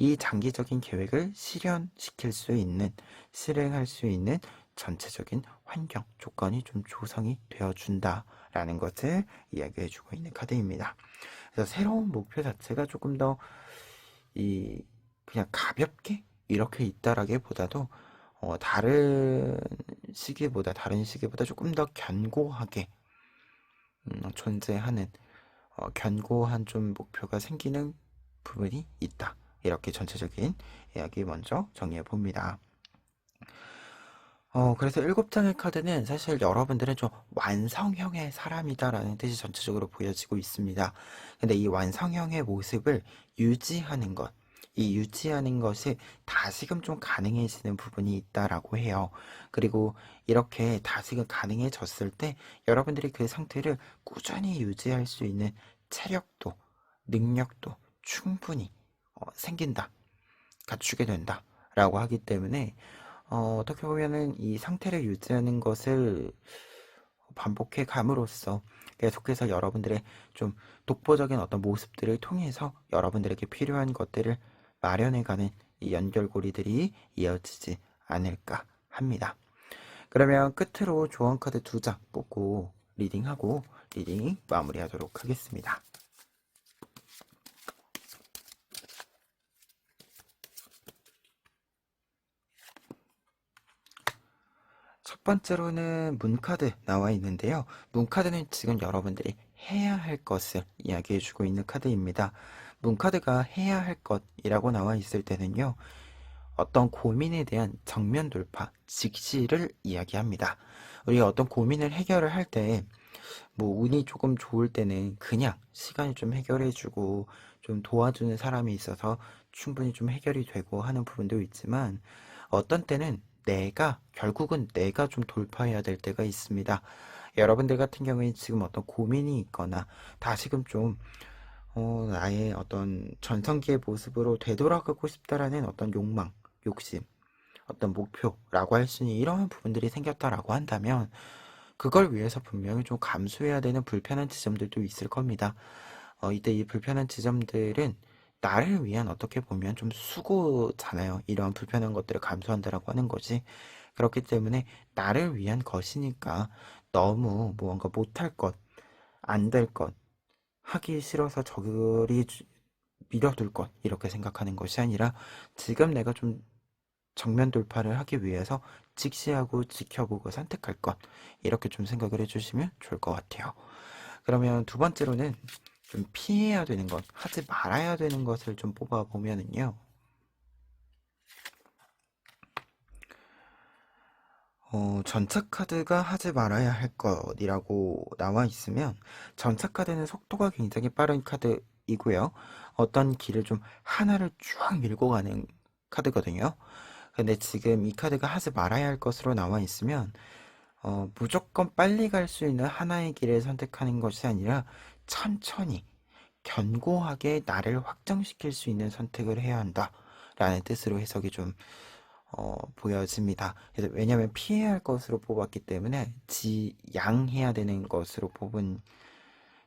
이 장기적인 계획을 실현시킬 수 있는, 실행할 수 있는 전체적인 환경, 조건이 좀 조성이 되어준다라는 것을 이야기해주고 있는 카드입니다. 그래서 새로운 목표 자체가 조금 더 그냥 가볍게 이렇게 있다라기보다도 다른 시기보다 조금 더 견고하게 존재하는, 견고한 좀 목표가 생기는 부분이 있다. 이렇게 전체적인 이야기 먼저 정리해 봅니다. 그래서 7장의 카드는 사실 여러분들은 좀 완성형의 사람이다라는 뜻이 전체적으로 보여지고 있습니다. 근데 이 완성형의 모습을 유지하는 것, 이 유지하는 것이 다시금 좀 가능해지는 부분이 있다라고 해요. 그리고 이렇게 다시금 가능해졌을 때 여러분들이 그 상태를 꾸준히 유지할 수 있는 체력도, 능력도 충분히 생긴다, 갖추게 된다라고 하기 때문에 어떻게 보면은 이 상태를 유지하는 것을 반복해 감으로써 계속해서 여러분들의 좀 독보적인 어떤 모습들을 통해서 여러분들에게 필요한 것들을 마련해가는 이 연결고리들이 이어지지 않을까 합니다. 그러면 끝으로 조언 카드 2장 뽑고 리딩하고 리딩 마무리하도록 하겠습니다. 첫 번째로는 문카드 나와 있는데요. 문카드는 지금 여러분들이 해야 할 것을 이야기해주고 있는 카드입니다. 문카드가 해야 할 것이라고 나와 있을 때는요, 어떤 고민에 대한 정면 돌파, 직시를 이야기합니다. 우리가 어떤 고민을 해결을 할 때, 뭐 운이 조금 좋을 때는 그냥 시간이 좀 해결해주고 좀 도와주는 사람이 있어서 충분히 좀 해결이 되고 하는 부분도 있지만, 어떤 때는 결국은 내가 좀 돌파해야 될 때가 있습니다. 여러분들 같은 경우에 지금 어떤 고민이 있거나 다시금 좀 나의 어떤 전성기의 모습으로 되돌아가고 싶다라는 어떤 욕망, 욕심, 어떤 목표라고 할 수 있는 이러한 부분들이 생겼다라고 한다면, 그걸 위해서 분명히 좀 감수해야 되는 불편한 지점들도 있을 겁니다. 이때 이 불편한 지점들은 나를 위한 어떻게 보면 좀 수고잖아요. 이러한 불편한 것들을 감수한다라고 하는 것이. 그렇기 때문에 나를 위한 것이니까 너무 무언가 못할 것, 안 될 것, 하기 싫어서 저리 미뤄둘 것, 이렇게 생각하는 것이 아니라 지금 내가 좀 정면 돌파를 하기 위해서 직시하고 지켜보고 선택할 것, 이렇게 좀 생각을 해주시면 좋을 것 같아요. 그러면 두 번째로는 좀 피해야 되는 것, 하지 말아야 되는 것을 좀 뽑아보면은요. 전차 카드가 하지 말아야 할 것이라고 나와 있으면, 전차 카드는 속도가 굉장히 빠른 카드이고요. 어떤 길을 좀 하나를 쭉 밀고 가는 카드거든요. 근데 지금 이 카드가 하지 말아야 할 것으로 나와 있으면, 무조건 빨리 갈 수 있는 하나의 길을 선택하는 것이 아니라 천천히 견고하게 나를 확정시킬 수 있는 선택을 해야 한다 라는 뜻으로 해석이 좀 보여집니다. 그래서 왜냐하면 피해야 할 것으로 뽑았기 때문에 지양해야 되는 것으로 뽑은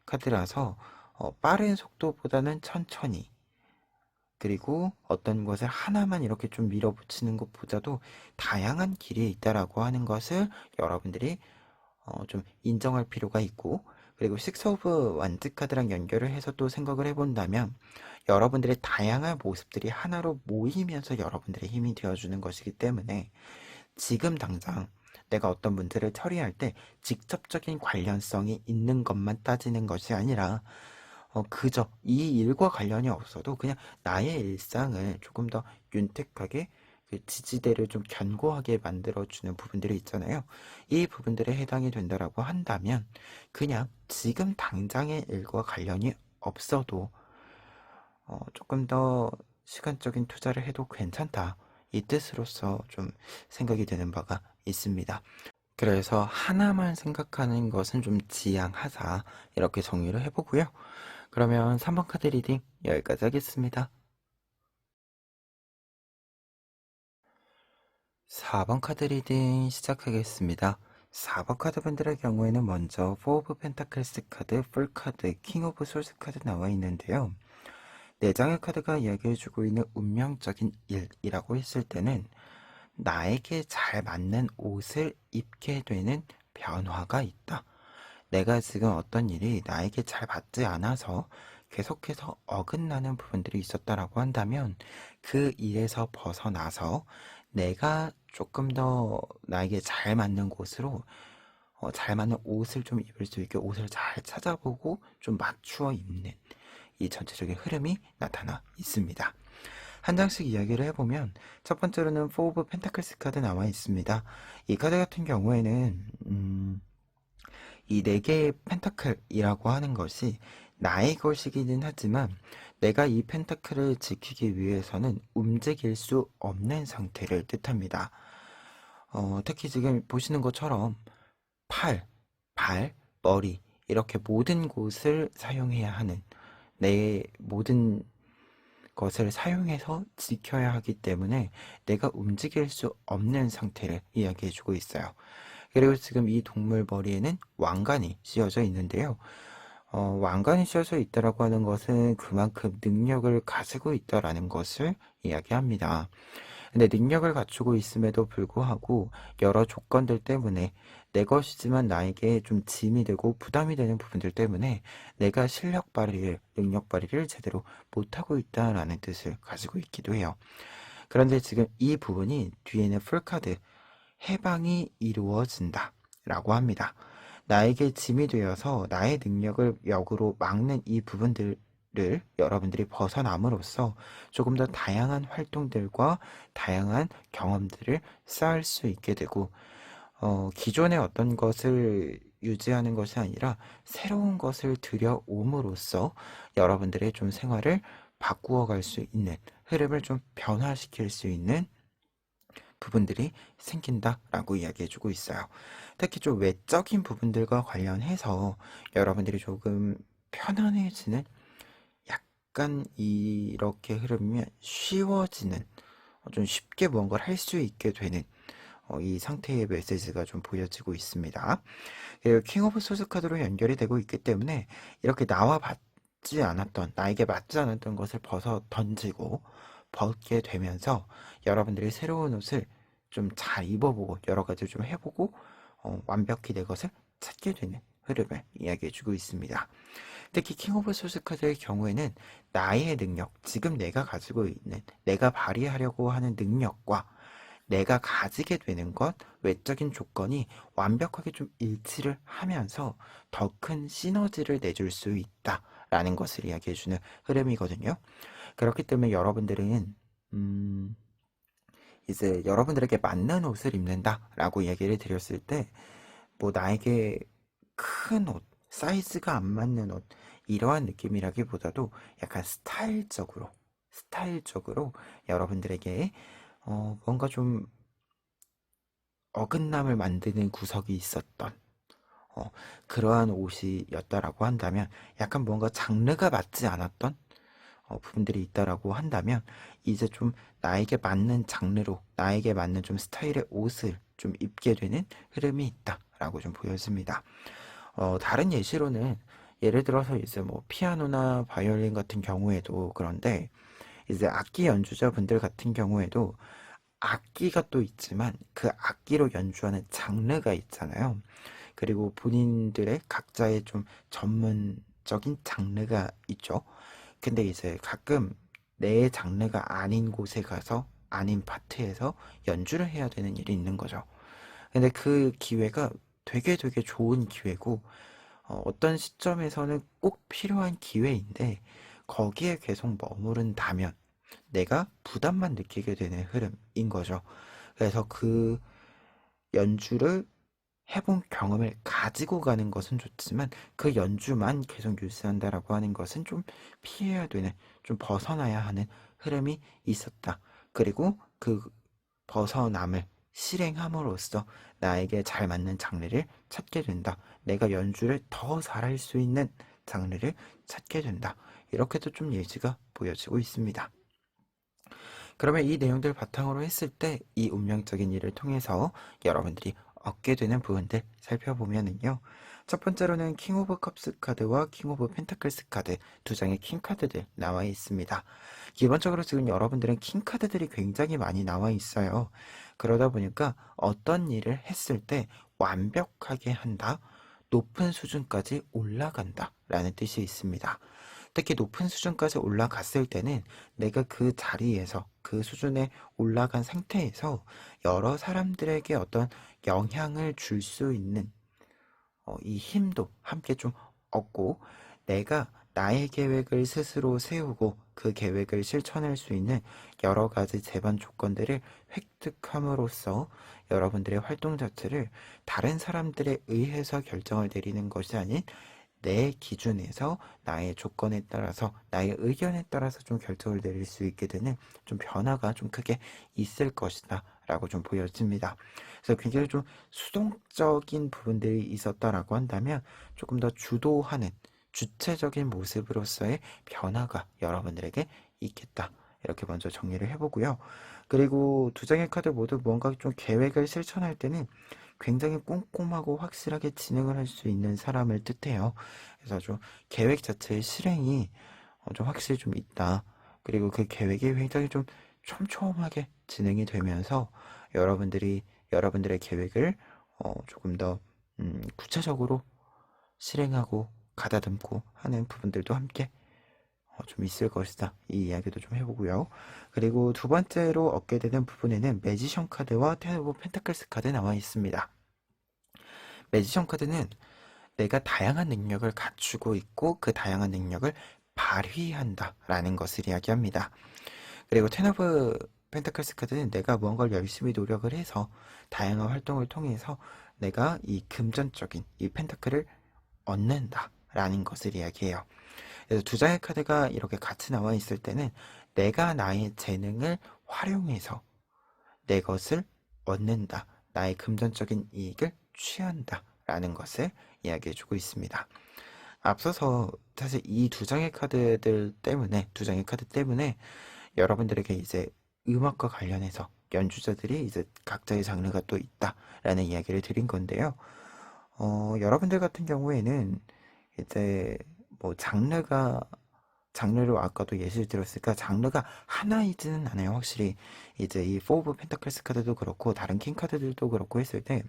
카드라서 빠른 속도보다는 천천히, 그리고 어떤 것을 하나만 이렇게 좀 밀어붙이는 것보다도 다양한 길이 있다라고 하는 것을 여러분들이 좀 인정할 필요가 있고, 그리고 식스 오브 완즈 카드랑 연결을 해서 또 생각을 해본다면 여러분들의 다양한 모습들이 하나로 모이면서 여러분들의 힘이 되어주는 것이기 때문에 지금 당장 내가 어떤 문제를 처리할 때 직접적인 관련성이 있는 것만 따지는 것이 아니라 그저 이 일과 관련이 없어도 그냥 나의 일상을 조금 더 윤택하게, 그 지지대를 좀 견고하게 만들어주는 부분들이 있잖아요. 이 부분들에 해당이 된다라고 한다면 그냥 지금 당장의 일과 관련이 없어도 조금 더 시간적인 투자를 해도 괜찮다. 이 뜻으로서 좀 생각이 되는 바가 있습니다. 그래서 하나만 생각하는 것은 좀 지양하자. 이렇게 정리를 해보고요. 그러면 3번 카드 리딩 여기까지 하겠습니다. 4번 카드 리딩 시작하겠습니다. 4번 카드 분들의 경우에는 먼저 4 오브 펜타클스 카드, 풀 카드, 킹 오브 솔스 카드 나와 있는데요. 4장의 카드가 이야기해주고 있는 운명적인 일이라고 했을 때는 나에게 잘 맞는 옷을 입게 되는 변화가 있다. 내가 지금 어떤 일이 나에게 잘 맞지 않아서 계속해서 어긋나는 부분들이 있었다라고 한다면 그 일에서 벗어나서 내가 조금 더 나에게 잘 맞는 곳으로 잘 맞는 옷을 좀 입을 수 있게 옷을 잘 찾아보고 좀 맞추어 입는 이 전체적인 흐름이 나타나 있습니다. 한 장씩 이야기를 해보면 첫 번째로는 4 오브 펜타클스 카드 나와 있습니다. 이 카드 같은 경우에는 이 네 개의 펜타클이라고 하는 것이 나의 것이기는 하지만 내가 이 펜타클을 지키기 위해서는 움직일 수 없는 상태를 뜻합니다. 특히 지금 보시는 것처럼 팔, 발, 머리 이렇게 모든 곳을 사용해야 하는, 내 모든 것을 사용해서 지켜야 하기 때문에 내가 움직일 수 없는 상태를 이야기해주고 있어요. 그리고 지금 이 동물 머리에는 왕관이 씌워져 있는데요. 왕관이 씌워져 있다라고 하는 것은 그만큼 능력을 가지고 있다라는 것을 이야기합니다. 근데 능력을 갖추고 있음에도 불구하고 여러 조건들 때문에 내 것이지만 나에게 좀 짐이 되고 부담이 되는 부분들 때문에 내가 실력 발휘를, 능력 발휘를 제대로 못하고 있다라는 뜻을 가지고 있기도 해요. 그런데 지금 이 부분이 뒤에는 풀카드, 해방이 이루어진다 라고 합니다. 나에게 짐이 되어서 나의 능력을 역으로 막는 이 부분들을 여러분들이 벗어남으로써 조금 더 다양한 활동들과 다양한 경험들을 쌓을 수 있게 되고, 기존의 어떤 것을 유지하는 것이 아니라 새로운 것을 들여옴으로써 여러분들의 좀 생활을 바꾸어 갈 수 있는, 흐름을 좀 변화시킬 수 있는 부분들이 생긴다라고 이야기해주고 있어요. 특히 좀 외적인 부분들과 관련해서 여러분들이 조금 편안해지는, 약간 이렇게 흐르면 쉬워지는, 좀 쉽게 무언가를 할 수 있게 되는 이 상태의 메시지가 좀 보여지고 있습니다. 그리고 킹 오브 소스 카드로 연결이 되고 있기 때문에 이렇게 나와 나에게 맞지 않았던 것을 벗게 되면서 여러분들이 새로운 옷을 좀 잘 입어보고 여러 가지 좀 해보고 완벽히 내 것을 찾게 되는 흐름을 이야기해주고 있습니다. 특히 킹 오브 소스 카드의 경우에는 나의 능력, 지금 내가 가지고 있는, 내가 발휘하려고 하는 능력과 내가 가지게 되는 것, 외적인 조건이 완벽하게 좀 일치를 하면서 더 큰 시너지를 내줄 수 있다라는 것을 이야기해주는 흐름이거든요. 그렇기 때문에 여러분들은, 이제 여러분들에게 맞는 옷을 입는다라고 얘기를 드렸을 때, 뭐 나에게 큰 옷, 사이즈가 안 맞는 옷, 이러한 느낌이라기보다도 약간 스타일적으로 여러분들에게 뭔가 좀 어긋남을 만드는 구석이 있었던 어, 그러한 옷이었다라고 한다면 약간 뭔가 장르가 맞지 않았던 부분들이 있다라고 한다면 이제 좀 나에게 맞는 장르로 나에게 맞는 좀 스타일의 옷을 좀 입게 되는 흐름이 있다라고 좀 보여집니다. 다른 예시로는 예를 들어서 이제 뭐 피아노나 바이올린 같은 경우에도 그런데 이제 악기 연주자분들 같은 경우에도 악기가 또 있지만 그 악기로 연주하는 장르가 있잖아요. 그리고 본인들의 각자의 좀 전문적인 장르가 있죠. 근데 이제 가끔 내 장르가 아닌 곳에 가서 아닌 파트에서 연주를 해야 되는 일이 있는 거죠. 근데 그 기회가 되게 좋은 기회고 어떤 시점에서는 꼭 필요한 기회인데 거기에 계속 머무른다면 내가 부담만 느끼게 되는 흐름인 거죠. 그래서 그 연주를 해본 경험을 가지고 가는 것은 좋지만 그 연주만 계속 유지한다라고 하는 것은 좀 피해야 되는, 좀 벗어나야 하는 흐름이 있었다. 그리고 그 벗어남을 실행함으로써 나에게 잘 맞는 장르를 찾게 된다. 내가 연주를 더 잘할 수 있는 장르를 찾게 된다. 이렇게도 좀 예지가 보여지고 있습니다. 그러면 이 내용들 바탕으로 했을 때 이 운명적인 일을 통해서 여러분들이 얻게 되는 부분들 살펴보면은요. 첫 번째로는 킹 오브 컵스 카드와 킹 오브 펜타클스 카드 두 장의 킹 카드들 나와 있습니다. 기본적으로 지금 여러분들은 킹 카드들이 굉장히 많이 나와 있어요. 그러다 보니까 어떤 일을 했을 때 완벽하게 한다, 높은 수준까지 올라간다 라는 뜻이 있습니다. 특히 높은 수준까지 올라갔을 때는 내가 그 자리에서 그 수준에 올라간 상태에서 여러 사람들에게 어떤 영향을 줄 수 있는 이 힘도 함께 좀 얻고 내가 나의 계획을 스스로 세우고 그 계획을 실천할 수 있는 여러 가지 제반 조건들을 획득함으로써 여러분들의 활동 자체를 다른 사람들에 의해서 결정을 내리는 것이 아닌 내 기준에서 나의 조건에 따라서 나의 의견에 따라서 좀 결정을 내릴 수 있게 되는 좀 변화가 좀 크게 있을 것이다 라고 좀 보여집니다. 그래서 굉장히 좀 수동적인 부분들이 있었다라고 한다면 조금 더 주도하는 주체적인 모습으로서의 변화가 여러분들에게 있겠다. 이렇게 먼저 정리를 해보고요. 그리고 두 장의 카드 모두 뭔가 좀 계획을 실천할 때는 굉장히 꼼꼼하고 확실하게 진행을 할 수 있는 사람을 뜻해요. 그래서 좀 계획 자체의 실행이 좀 확실히 좀 있다. 그리고 그 계획이 굉장히 좀 촘촘하게 진행이 되면서 여러분들의 계획을 조금 더 구체적으로 실행하고 가다듬고 하는 부분들도 함께 좀 있을 것이다. 이 이야기도 좀 해보고요. 그리고 두 번째로 얻게 되는 부분에는 매지션 카드와 텐 오브 펜타클스 카드 나와 있습니다. 매지션 카드는 내가 다양한 능력을 갖추고 있고 그 다양한 능력을 발휘한다라는 것을 이야기합니다. 그리고 텐 오브 펜타클스 카드는 내가 무언가를 열심히 노력을 해서 다양한 활동을 통해서 내가 이 금전적인 이 펜타클을 얻는다라는 것을 이야기해요. 그래서 두 장의 카드가 이렇게 같이 나와 있을 때는 내가 나의 재능을 활용해서 내 것을 얻는다. 나의 금전적인 이익을 취한다. 라는 것을 이야기해주고 있습니다. 앞서서 사실 이 두 장의 카드 때문에 여러분들에게 이제 음악과 관련해서 연주자들이 이제 각자의 장르가 또 있다라는 이야기를 드린 건데요. 여러분들 같은 경우에는 이제 뭐 장르로 아까도 예시를 들었으니까 장르가 하나이지는 않아요. 확실히 이제 이 포 오브 펜타클스 카드도 그렇고 다른 킹 카드들도 그렇고 했을 때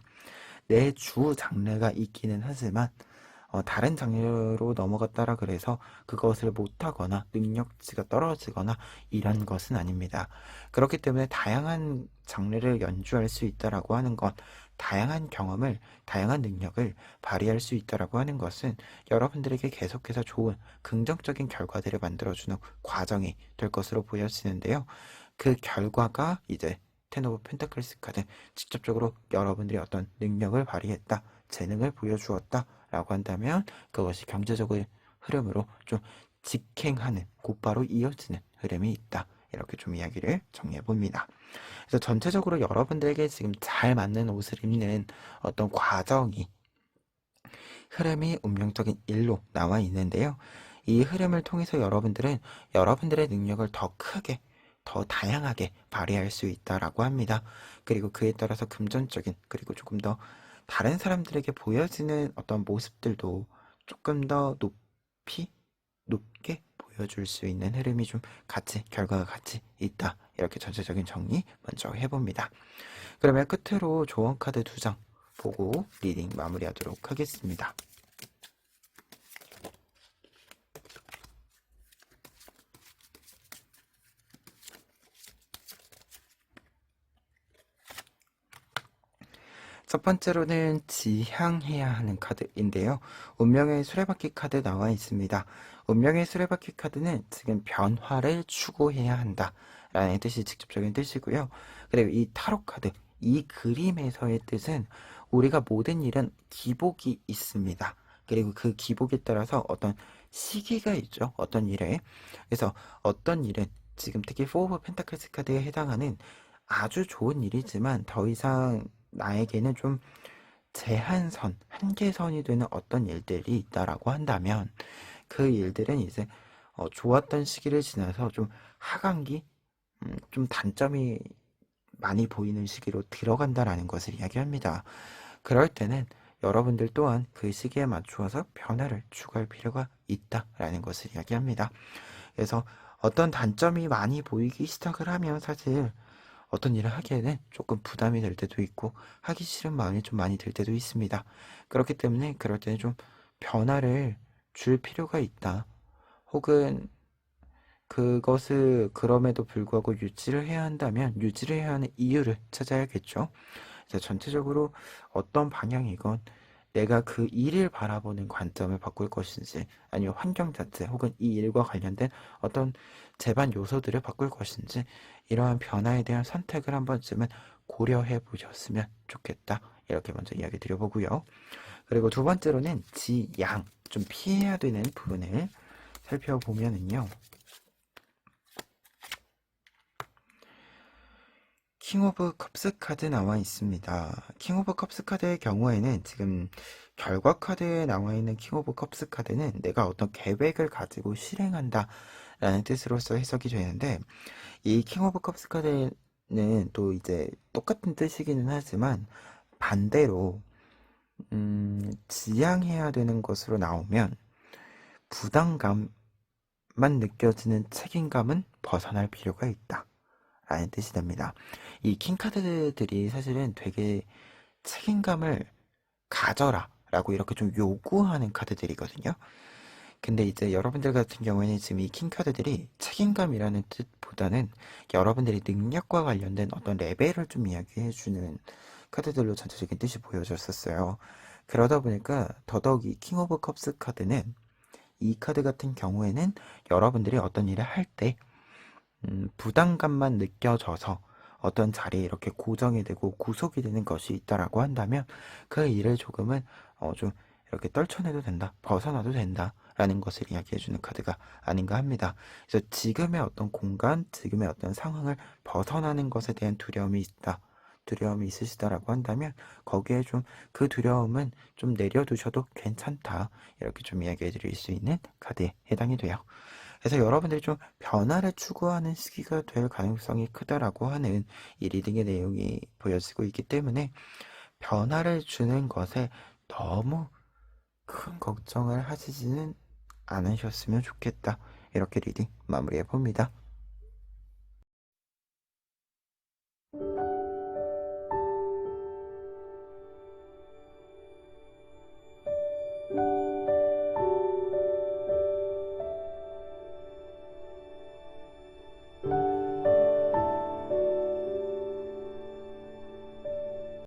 내 주 장르가 있기는 하지만 다른 장르로 넘어갔다라 그래서 그것을 못하거나 능력치가 떨어지거나 이런 것은 아닙니다. 그렇기 때문에 다양한 장르를 연주할 수 있다라고 하는 건 다양한 경험을, 다양한 능력을 발휘할 수 있다라고 하는 것은 여러분들에게 계속해서 좋은 긍정적인 결과들을 만들어주는 과정이 될 것으로 보여지는데요. 그 결과가 이제 텐 오브 펜타클스 카드, 직접적으로 여러분들이 어떤 능력을 발휘했다, 재능을 보여주었다 라고 한다면 그것이 경제적인 흐름으로 좀 직행하는, 곧바로 이어지는 흐름이 있다, 이렇게 좀 이야기를 정리해 봅니다. 그래서 전체적으로 여러분들에게 지금 잘 맞는 옷을 입는 어떤 과정이, 흐름이 운명적인 일로 나와 있는데요. 이 흐름을 통해서 여러분들은 여러분들의 능력을 더 크게, 더 다양하게 발휘할 수 있다라고 합니다. 그리고 그에 따라서 금전적인, 그리고 조금 더 다른 사람들에게 보여지는 어떤 모습들도 조금 더 높게 보여줄 수 있는 흐름이 좀 같이, 결과가 같이 있다. 이렇게 전체적인 정리 먼저 해봅니다. 그러면 끝으로 조언 카드 2장 보고 리딩 마무리하도록 하겠습니다. 첫 번째로는 지향해야 하는 카드인데요. 운명의 수레바퀴 카드 나와 있습니다. 운명의 수레바퀴 카드는 지금 변화를 추구해야 한다 라는 뜻이 직접적인 뜻이고요. 그리고 이 타로 카드, 이 그림에서의 뜻은 우리가 모든 일은 기복이 있습니다. 그리고 그 기복에 따라서 어떤 시기가 있죠. 어떤 일에. 그래서 어떤 일은 지금 특히 포 오브 펜타클스 카드에 해당하는 아주 좋은 일이지만 더 이상 나에게는 좀 제한선, 한계선이 되는 어떤 일들이 있다라고 한다면 그 일들은 이제 좋았던 시기를 지나서 좀 하강기, 좀 단점이 많이 보이는 시기로 들어간다라는 것을 이야기합니다. 그럴 때는 여러분들 또한 그 시기에 맞추어서 변화를 추구할 필요가 있다라는 것을 이야기합니다. 그래서 어떤 단점이 많이 보이기 시작을 하면 사실 어떤 일을 하기에는 조금 부담이 될 때도 있고 하기 싫은 마음이 좀 많이 들 때도 있습니다. 그렇기 때문에 그럴 때는 좀 변화를 줄 필요가 있다. 혹은 그것을 그럼에도 불구하고 유지를 해야 한다면 유지를 해야 하는 이유를 찾아야겠죠. 그래서 전체적으로 어떤 방향이건 내가 그 일을 바라보는 관점을 바꿀 것인지 아니면 환경 자체 혹은 이 일과 관련된 어떤 제반 요소들을 바꿀 것인지 이러한 변화에 대한 선택을 한 번쯤은 고려해 보셨으면 좋겠다. 이렇게 먼저 이야기 드려보고요. 그리고 두 번째로는 지양, 좀 피해야 되는 부분을 살펴보면은요. 킹 오브 컵스 카드 나와 있습니다. 킹 오브 컵스 카드의 경우에는 지금 결과 카드에 나와 있는 킹 오브 컵스 카드는 내가 어떤 계획을 가지고 실행한다 라는 뜻으로서 해석이 되는데 이 킹 오브 컵스 카드는 또 이제 똑같은 뜻이기는 하지만 반대로 지향해야 되는 것으로 나오면 부담감만 느껴지는 책임감은 벗어날 필요가 있다 라는 뜻이 됩니다. 이 킹카드들이 사실은 되게 책임감을 가져라 라고 이렇게 좀 요구하는 카드들이거든요. 근데 이제 여러분들 같은 경우에는 지금 이 킹카드들이 책임감이라는 뜻보다는 여러분들의 능력과 관련된 어떤 레벨을 좀 이야기해주는 카드들로 전체적인 뜻이 보여졌었어요. 그러다 보니까 더더욱 이 킹 오브 컵스 카드는 이 카드 같은 경우에는 여러분들이 어떤 일을 할때 부담감만 느껴져서 어떤 자리에 이렇게 고정이 되고 구속이 되는 것이 있다라고 한다면 그 일을 조금은 좀 이렇게 떨쳐내도 된다, 벗어나도 된다라는 것을 이야기해주는 카드가 아닌가 합니다. 그래서 지금의 어떤 공간, 지금의 어떤 상황을 벗어나는 것에 대한 두려움이 있다. 두려움이 있으시다라고 한다면 거기에 좀 그 두려움은 좀 내려두셔도 괜찮다. 이렇게 좀 이야기해 드릴 수 있는 카드에 해당이 돼요. 그래서 여러분들이 좀 변화를 추구하는 시기가 될 가능성이 크다라고 하는 이 리딩의 내용이 보여지고 있기 때문에 변화를 주는 것에 너무 큰 걱정을 하시지는 않으셨으면 좋겠다. 이렇게 리딩 마무리해 봅니다.